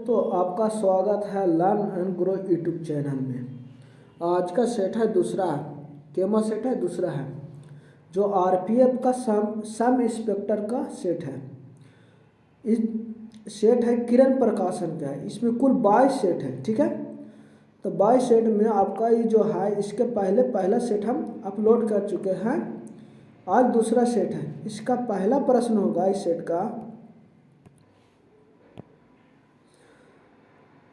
तो आपका स्वागत है learn and grow YouTube channel में। आज का सेट है दूसरा, केमा सेट है दूसरा है, जो आरपीएफ का सम इंस्पेक्टर का सेट है। इस सेट है किरण प्रकाशन का है। इसमें कुल 22 सेट है, ठीक है। तो 22 सेट में आपका ये जो है, इसके पहला सेट हम अपलोड कर चुके हैं। आज दूसरा सेट है। इसका पहला प्रश्न होगा इस सेट का,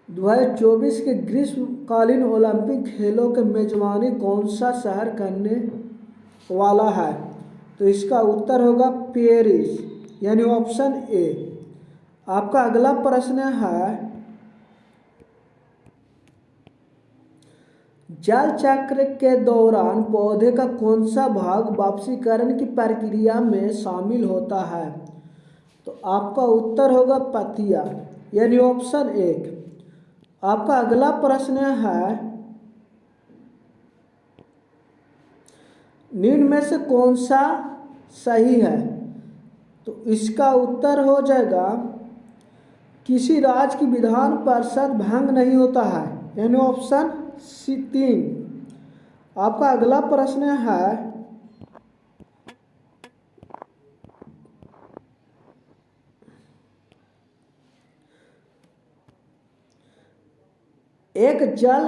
2024 के ग्रीष्मकालीन ओलंपिक खेलों के मेजबानी कौन सा शहर करने वाला है? तो इसका उत्तर होगा पेरिस, यानी ऑप्शन ए। आपका अगला प्रश्न है, जल चक्र के दौरान पौधे का कौन सा भाग वाष्पीकरण की प्रक्रिया में शामिल होता है? तो आपका उत्तर होगा पत्तियां, यानी ऑप्शन एक। आपका अगला प्रश्न है, निम्न में से कौन सा सही है? तो इसका उत्तर हो जाएगा, किसी राज्य की विधान परिषद भंग नहीं होता है, यानी ऑप्शन सी 3। आपका अगला प्रश्न है, एक जल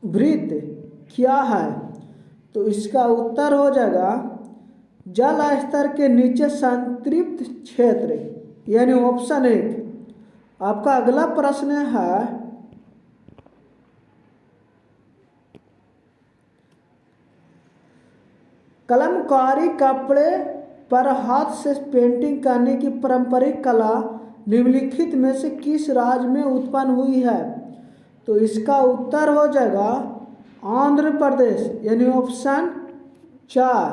वृत्त क्या है? तो इसका उत्तर हो जाएगा, जल स्तर के नीचे संतृप्त क्षेत्र, यानी ऑप्शन 1। आपका अगला प्रश्न है, कलमकारी कपड़े पर हाथ से पेंटिंग करने की पारंपरिक कला निम्नलिखित में से किस राज्य में उत्पन्न हुई है? तो इसका उत्तर हो जाएगा आंध्र प्रदेश, यानी ऑप्शन 4।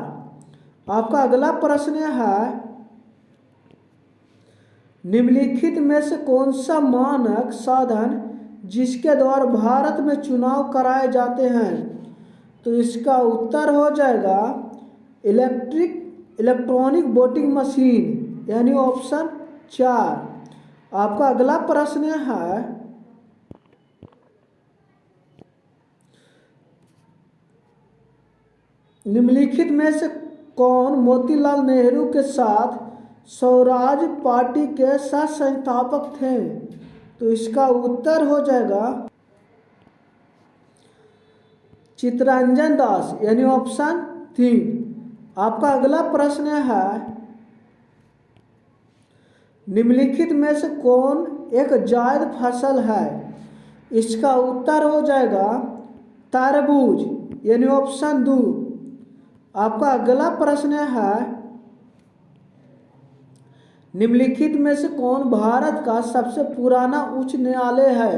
आपका अगला प्रश्न है, निम्नलिखित में से कौन सा मानक साधन जिसके द्वारा भारत में चुनाव कराए जाते हैं? तो इसका उत्तर हो जाएगा इलेक्ट्रॉनिक वोटिंग मशीन, यानी ऑप्शन 4। आपका अगला प्रश्न है, निम्नलिखित में से कौन मोतीलाल नेहरू के साथ स्वराज पार्टी के सह संस्थापक थे? तो इसका उत्तर हो जाएगा चित्तरंजन दास, यानी ऑप्शन 3। आपका अगला प्रश्न है, निम्नलिखित में से कौन एक जायद फसल है? इसका उत्तर हो जाएगा तरबूज, यानी ऑप्शन 2। आपका अगला प्रश्न है, निम्नलिखित में से कौन भारत का सबसे पुराना उच्च न्यायालय है?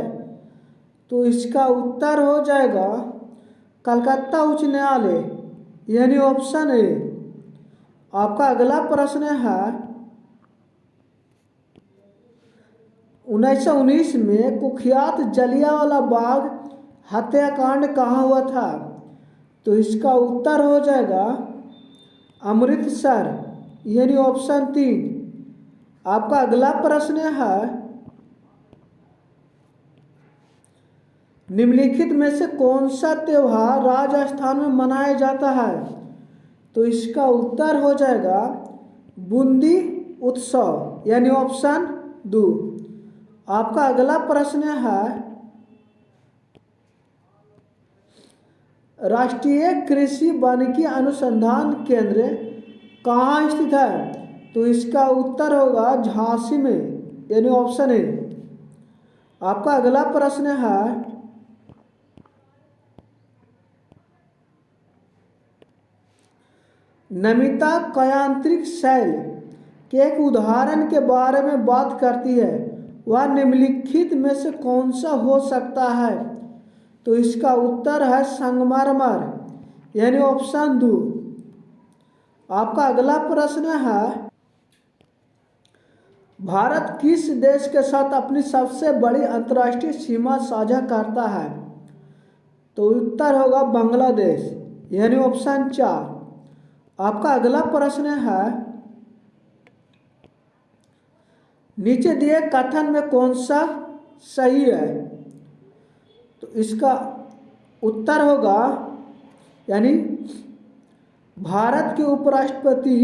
तो इसका उत्तर हो जाएगा कलकत्ता उच्च न्यायालय, यानी ऑप्शन ए। आपका अगला प्रश्न है, 1919 में कुख्यात जलियांवाला बाग हत्याकांड कहाँ हुआ था? तो इसका उत्तर हो जाएगा अमृतसर, यानी ऑप्शन 3। आपका अगला प्रश्न है, निम्नलिखित में से कौन सा त्यौहार राजस्थान में मनाया जाता है? तो इसका उत्तर हो जाएगा बूंदी उत्सव, यानी ऑप्शन 2। आपका अगला प्रश्न है, राष्ट्रीय कृषि वानिकी अनुसंधान केंद्र कहाँ स्थित है? तो इसका उत्तर होगा झांसी में, यानी ऑप्शन ए। आपका अगला प्रश्न है, नमिता कयांत्रिक शैल के एक उदाहरण के बारे में बात करती है, वह निम्नलिखित में से कौन सा हो सकता है? तो इसका उत्तर है संगमरमर, यानी ऑप्शन 2। आपका अगला प्रश्न है, भारत किस देश के साथ अपनी सबसे बड़ी अंतर्राष्ट्रीय सीमा साझा करता है? तो उत्तर होगा बांग्लादेश, यानी ऑप्शन 4। आपका अगला प्रश्न है, नीचे दिए कथन में कौन सा सही है? तो इसका उत्तर होगा, यानी भारत के उपराष्ट्रपति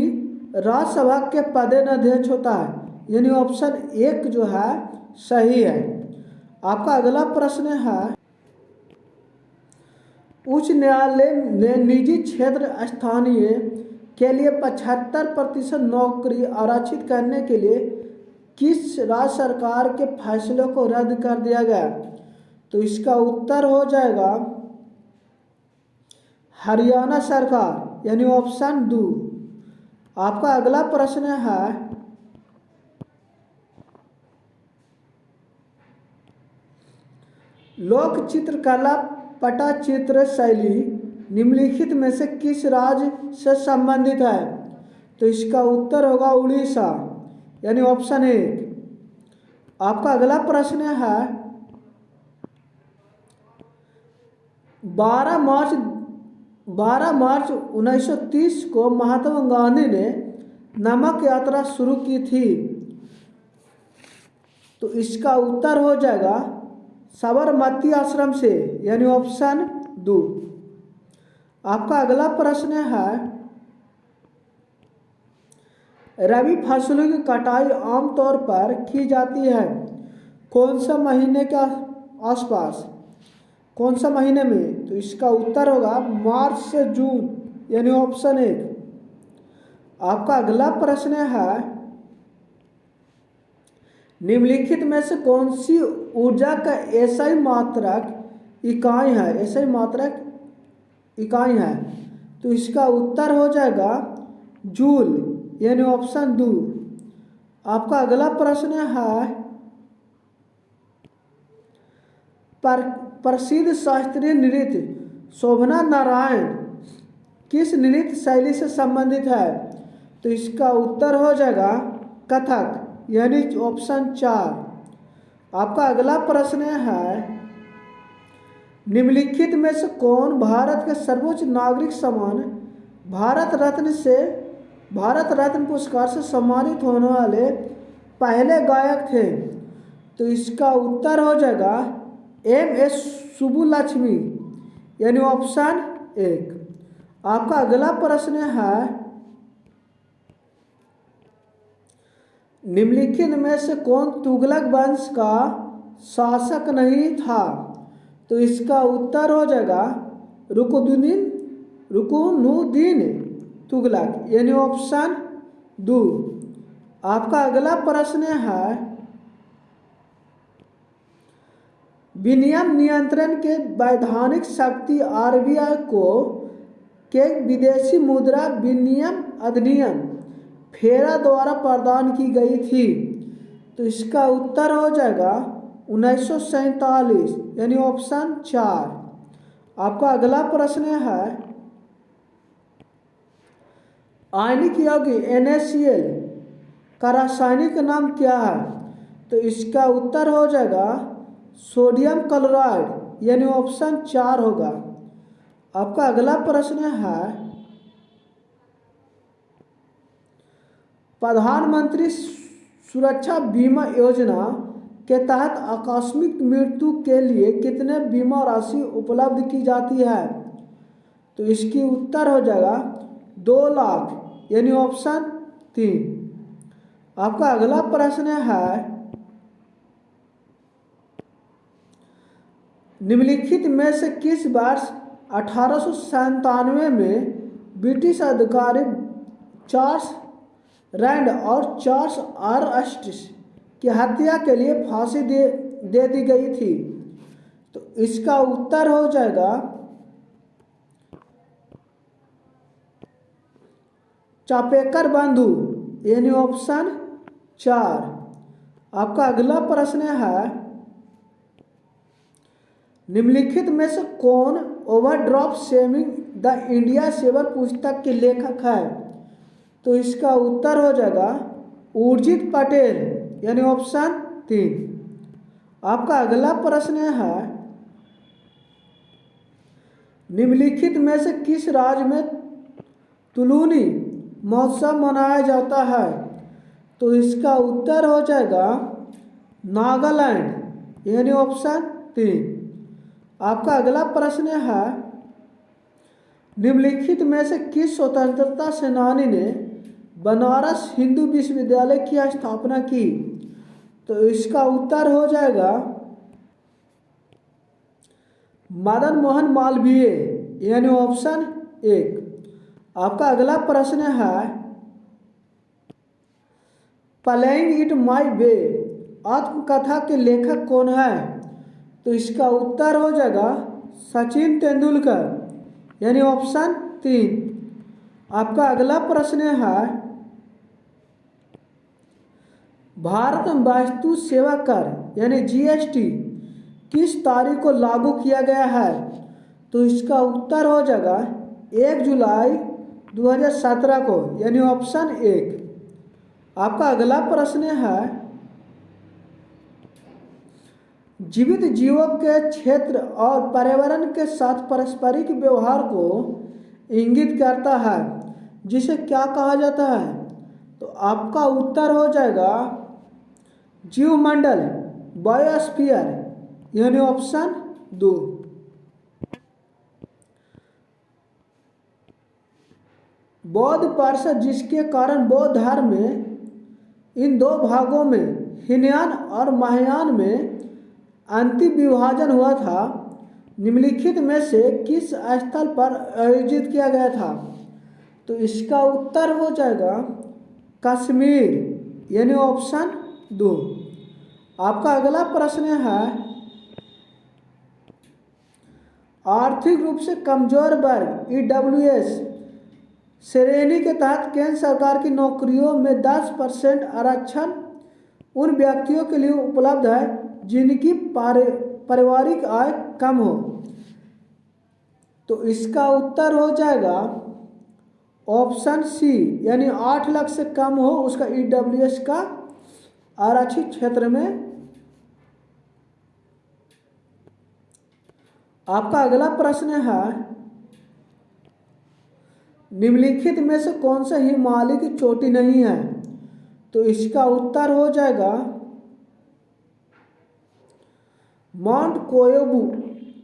राज्यसभा के पदेनाध्यक्ष होता है, यानी ऑप्शन 1 जो है सही है। आपका अगला प्रश्न है, उच्च न्यायालय ने निजी क्षेत्र स्थानीय के लिए 75% नौकरी आरक्षित करने के लिए किस राज्य सरकार के फैसले को रद्द कर दिया गया? तो इसका उत्तर हो जाएगा हरियाणा सरकार, यानी ऑप्शन 2। आपका अगला प्रश्न है, लोक चित्रकला पटचित्र शैली निम्नलिखित में से किस राज्य से संबंधित है? तो इसका उत्तर होगा उड़ीसा, यानी ऑप्शन 1। आपका अगला प्रश्न है, 12 मार्च 1930 को महात्मा गांधी ने नमक यात्रा शुरू की थी। तो इसका उत्तर हो जाएगा साबरमती आश्रम से, यानी ऑप्शन 2। आपका अगला प्रश्न है, रबी फसलों की कटाई आमतौर पर की जाती है कौन सा महीने के आसपास, कौन सा महीने में? तो इसका उत्तर होगा मार्च से जून, यानी ऑप्शन 1। आपका अगला प्रश्न है, निम्नलिखित में से कौन सी ऊर्जा का एसआई मात्रक इकाई है? तो इसका उत्तर हो जाएगा जूल, यानी ऑप्शन 2। आपका अगला प्रश्न है, प्रसिद्ध शास्त्रीय नृत्य शोभना नारायण किस नृत्य शैली से संबंधित है? तो इसका उत्तर हो जाएगा कथक, यानी ऑप्शन 4। आपका अगला प्रश्न है, निम्नलिखित में से कौन भारत के सर्वोच्च नागरिक सम्मान भारत रत्न पुरस्कार से सम्मानित होने वाले पहले गायक थे? तो इसका उत्तर हो जाएगा MS सुब्बुलक्ष्मी, यानी ऑप्शन 1। आपका अगला प्रश्न है, निम्नलिखित में से कौन तुगलक वंश का शासक नहीं था? तो इसका उत्तर हो जाएगा रुकनुद्दीन तुगलक, यानी ऑप्शन 2। आपका अगला प्रश्न है, विनिमय नियंत्रण के वैधानिक शक्ति RBI को के विदेशी मुद्रा विनिमय अधिनियम फेरा द्वारा प्रदान की गई थी? तो इसका उत्तर हो जाएगा 1947, यानी ऑप्शन 4। आपका अगला प्रश्न है, आयनिक यौगिक NaCl का रासायनिक नाम क्या है? तो इसका उत्तर हो जाएगा सोडियम क्लोराइड, यानी ऑप्शन 4 होगा। आपका अगला प्रश्न है, प्रधानमंत्री सुरक्षा बीमा योजना के तहत आकस्मिक मृत्यु के लिए कितने बीमा राशि उपलब्ध की जाती है? तो इसकी उत्तर हो जाएगा 2 लाख, यानी ऑप्शन 3। आपका अगला प्रश्न है, निम्नलिखित में से किस वर्ष 1897 में ब्रिटिश अधिकारी चार्ल्स रैंड और चार्ल्स RST की हत्या के लिए फांसी दे दी गई थी? तो इसका उत्तर हो जाएगा चापेकर बंधु, यानी ऑप्शन 4। आपका अगला प्रश्न है, निम्नलिखित में से कौन overdraft saving the India saver पुस्तक के लेखक है? तो इसका उत्तर हो जाएगा उर्जित पटेल, यानी ऑप्शन 3। आपका अगला प्रश्न है, निम्नलिखित में से किस राज्य में तुलूनी महोत्सव मनाया जाता है? तो इसका उत्तर हो जाएगा नागालैंड, यानी ऑप्शन 3। आपका अगला प्रश्न है, निम्नलिखित में से किस स्वतंत्रता सेनानी ने बनारस हिंदू विश्वविद्यालय की स्थापना की? तो इसका उत्तर हो जाएगा मदन मोहन मालवीय, यानी ऑप्शन 1। आपका अगला प्रश्न है, प्लेइंग इट माई वे आत्मकथा के लेखक कौन है? तो इसका उत्तर हो जाएगा सचिन तेंदुलकर, यानी ऑप्शन 3। आपका अगला प्रश्न है, भारत में वस्तु सेवा कर यानी जीएसटी किस तारीख को लागू किया गया है? तो इसका उत्तर हो जाएगा 1 जुलाई 2017 को, यानी ऑप्शन 1। आपका अगला प्रश्न है, जीवित जीवों के क्षेत्र और पर्यावरण के साथ पारस्परिक व्यवहार को इंगित करता है, जिसे क्या कहा जाता है? तो आपका उत्तर हो जाएगा जीवमंडल, बायोस्फीयर, यानी ऑप्शन 2। बौद्ध परिषद, जिसके कारण बौद्ध धर्म में इन दो भागों में हीनयान और महायान में अंतिम विभाजन हुआ था, निम्नलिखित में से किस स्थल पर आयोजित किया गया था? तो इसका उत्तर हो जाएगा कश्मीर, यानी ऑप्शन 2। आपका अगला प्रश्न है, आर्थिक रूप से कमजोर वर्ग ईडब्ल्यूएस श्रेणी के तहत केंद्र सरकार की नौकरियों में 10% आरक्षण उन व्यक्तियों के लिए उपलब्ध है जिनकी पारिवारिक आय कम हो। तो इसका उत्तर हो जाएगा ऑप्शन सी, यानी 8 लाख से कम हो उसका ईडब्ल्यूएस का आरक्षित क्षेत्र में। आपका अगला प्रश्न है, निम्नलिखित में से कौन सा हिमालय की चोटी नहीं है? तो इसका उत्तर हो जाएगा माउंट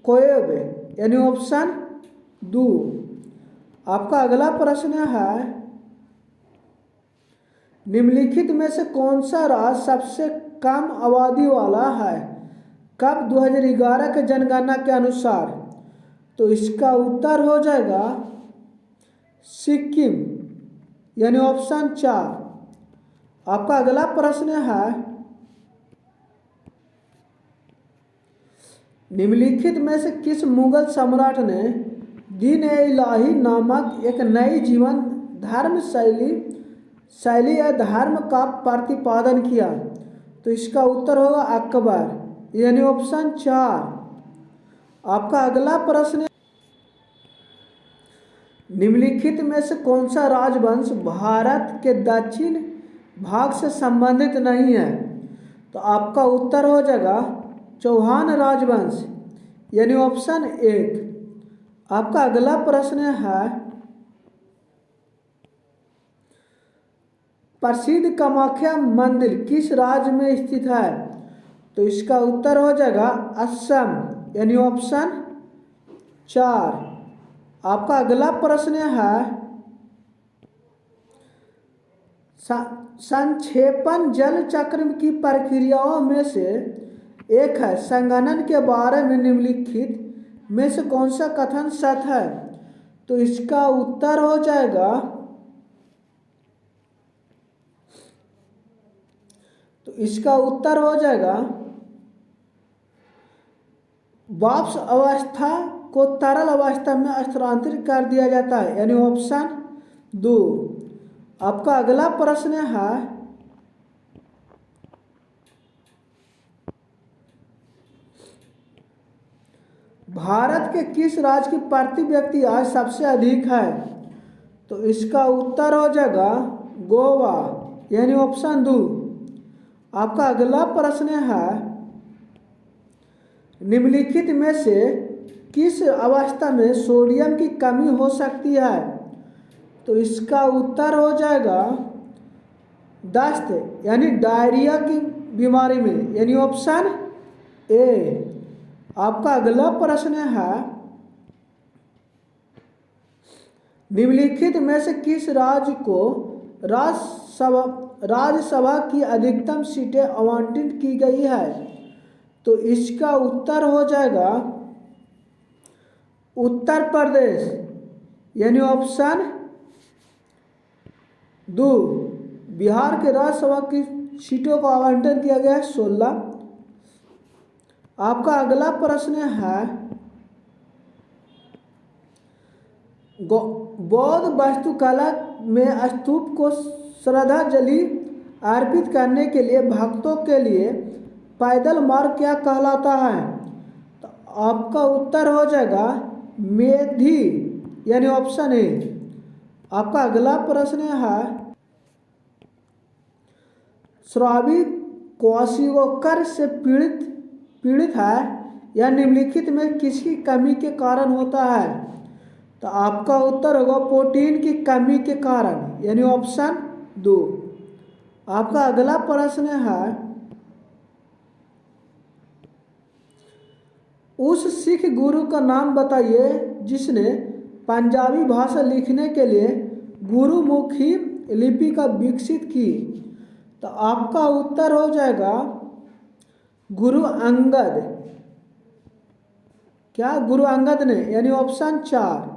कोयब, यानी ऑप्शन 2। आपका अगला प्रश्न है, निम्नलिखित में से कौन सा राज्य सबसे कम आबादी वाला है कब 2011 के जनगणना के अनुसार? तो इसका उत्तर हो जाएगा सिक्किम, यानी ऑप्शन 4। आपका अगला प्रश्न है, निम्नलिखित में से किस मुगल सम्राट ने दीन-ए-इलाही नामक एक नई जीवन धर्म शैली या धर्म का प्रतिपादन किया? तो इसका उत्तर होगा अकबर, यानी ऑप्शन 4। आपका अगला प्रश्न, निम्नलिखित में से कौन सा राजवंश भारत के दक्षिण भाग से संबंधित नहीं है? तो आपका उत्तर हो जाएगा चौहान राजवंश, यानी ऑप्शन 1। आपका अगला प्रश्न है, प्रसिद्ध कामाख्या मंदिर किस राज्य में स्थित है? तो इसका उत्तर हो जाएगा असम, यानी ऑप्शन 4। आपका अगला प्रश्न है, संक्षेपण जल चक्र की प्रक्रियाओं में से एक है, संघनन के बारे में निम्नलिखित में से कौन सा कथन सत्य है? तो इसका उत्तर हो जाएगा वाष्प अवस्था को तरल अवस्था में स्थानांतरित कर दिया जाता है, यानी ऑप्शन 2। आपका अगला प्रश्न है, भारत के किस राज्य की प्रति व्यक्ति आय सबसे अधिक है? तो इसका उत्तर हो जाएगा गोवा, यानी ऑप्शन 2। आपका अगला प्रश्न है, निम्नलिखित में से किस अवस्था में सोडियम की कमी हो सकती है? तो इसका उत्तर हो जाएगा दस्त यानी डायरिया की बीमारी में, यानी ऑप्शन ए। आपका अगला प्रश्न है, निम्नलिखित में से किस राज्य को राज्यसभा की अधिकतम सीटें आवंटित की गई है? तो इसका उत्तर हो जाएगा उत्तर प्रदेश, यानी ऑप्शन दो। बिहार के राज्यसभा की सीटों को आवंटन किया गया है 16। आपका अगला प्रश्न है, बौद्ध वास्तुकला में स्तूप को श्रद्धांजलि अर्पित करने के लिए भक्तों के लिए पैदल मार्ग क्या कहलाता है? तो आपका उत्तर हो जाएगा मेधी, यानी ऑप्शन ए। आपका अगला प्रश्न है, श्रावी क्वाशियोकर से पीड़ित है, यह निम्नलिखित में किसकी कमी के कारण होता है? तो आपका उत्तर होगा प्रोटीन की कमी के कारण, यानी ऑप्शन दो। आपका अगला प्रश्न है, उस सिख गुरु का नाम बताइए जिसने पंजाबी भाषा लिखने के लिए गुरुमुखी लिपि का विकसित की। तो आपका उत्तर हो जाएगा गुरु अंगद। क्या? गुरु अंगद ने, यानी ऑप्शन 4।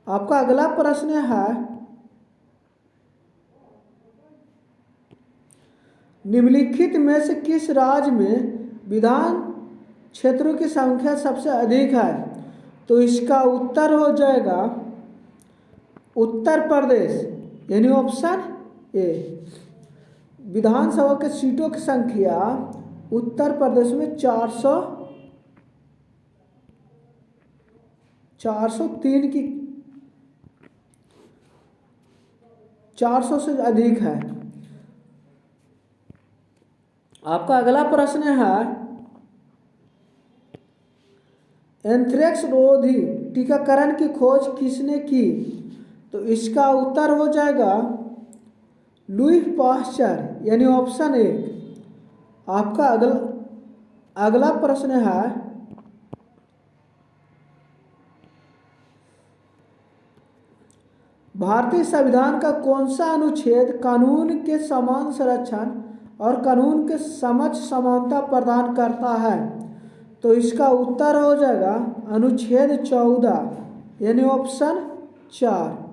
आपका अगला प्रश्न है, निम्नलिखित में से किस राज्य में विधान क्षेत्रों की संख्या सबसे अधिक है? तो इसका उत्तर हो जाएगा उत्तर प्रदेश, यानी ऑप्शन ए। विधानसभा के सीटों की संख्या उत्तर प्रदेश में 403 की 400 से अधिक है। आपका अगला प्रश्न है, एंथ्रेक्स रोधी टीकाकरण की खोज किसने की? तो इसका उत्तर हो जाएगा लुई पाश्चर, यानी ऑप्शन ए। आपका अगला प्रश्न है, भारतीय संविधान का कौन सा अनुच्छेद कानून के समान संरक्षण और कानून के समक्ष समानता प्रदान करता है? तो इसका उत्तर हो जाएगा अनुच्छेद 14, यानी ऑप्शन 4।